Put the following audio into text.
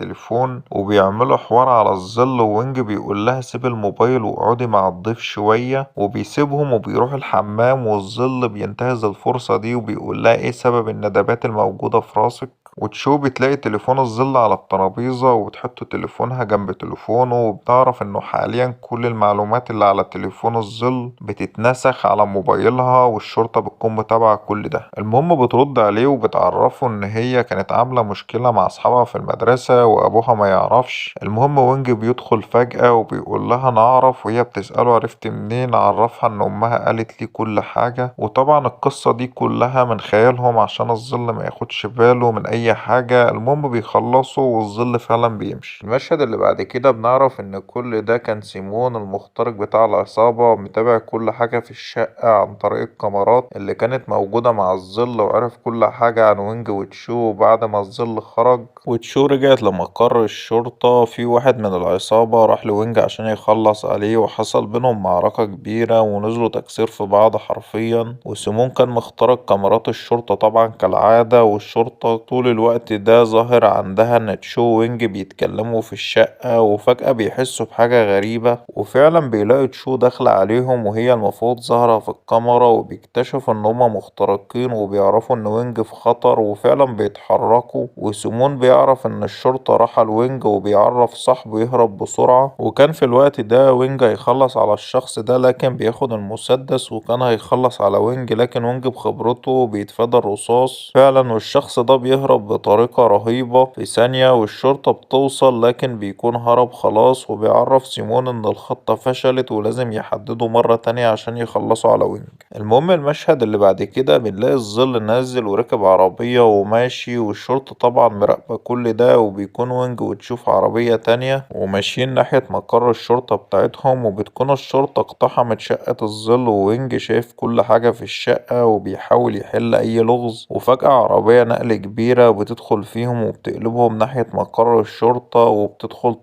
التليفون وبيعملوا حوار على الظل، ووينج بيقول لها سيب الموبايل واقعدي مع الضيف شوية، وبيسيبهم وبيروح الحمام، والظل بينتهز الفرصة دي وبيقول لها ايه سبب الندبات الموجودة في راسك. وتشو بتلاقي تليفون الظل على الترابيزة وبتحط تليفونها جنب تليفونه، وبتعرف انه حاليا كل المعلومات اللي على تليفون الظل بتتنسخ على موبايلها، والشرطة بتكون متابعة كل ده. المهم بترد عليه وبتعرفه ان هي كانت عاملة مشكلة مع اصحابها في المدرسة وابوها ما يعرفش. المهم وينج بيدخل فجأة وبيقول لها انا اعرف، وهي بتسأله عرفت منين؟ عرفها ان امها قالت لي كل حاجة. وطبعا القصة دي كلها من خيالهم عشان الظل ما ياخدش باله من اي حاجة. المهم بيخلصوا والظل فعلا بيمشي. المشهد اللي بعد كده بنعرف ان كل ده كان سيمون المخترق بتاع العصابة متابع كل حاجة في الشقة عن طريق الكاميرات اللي كانت موجودة مع الظل، وعرف كل حاجة عن وينج وتشو بعد ما الظل خرج. وتشو رجعت لمقر الشرطة، في واحد من العصابة راح لوينج عشان يخلص عليه، وحصل بينهم معركة كبيرة ونزلوا تكسير في بعض حرفيا. وسيمون كان مخترق كاميرات الشرطة طبعا كالعادة، والشرطة طول الوقت ده ظاهر عندها ان تشو وينج بيتكلموا في الشقة، وفجأة بيحسوا بحاجة غريبة وفعلا بيلاقوا تشو داخلة عليهم وهي المفروض ظاهرة في الكاميرا، وبيكتشفوا ان هما مخترقين وبيعرفوا ان وينج في خطر وفعلا بيتحركوا. وسيمون بيعرف ان الشرطة راحة لوينج وبيعرف صاحبه يهرب بسرعة. وكان في الوقت ده وينج هيخلص على الشخص ده لكن بياخد المسدس، وكان هيخلص على وينج لكن وينج بخبرته بيتفادى الرصاص فعلا، والشخص ده بيهرب بطريقة رهيبة في ثانية، والشرطة بتوصل لكن بيكون هرب خلاص. وبيعرف سيمون ان الخطة فشلت ولازم يحددوا مرة تانية عشان يخلصوا على وينج. المهم المشهد اللي بعد كده بنلاقي الظل نازل وركب عربية وماشي، والشرطة طبعا مراقبة كل ده، وبيكون وينج وتشوف عربية تانية وماشيين ناحية مقر الشرطة بتاعتهم، وبتكون الشرطة اقتحمت شقة الظل، ووينج شايف كل حاجة في الشقة وبيحاول يحل أي لغز. وفجأة عربية نقل كبيرة بتدخل فيهم وبتقلبهم ناحية مقر الشرطة، وبتدخل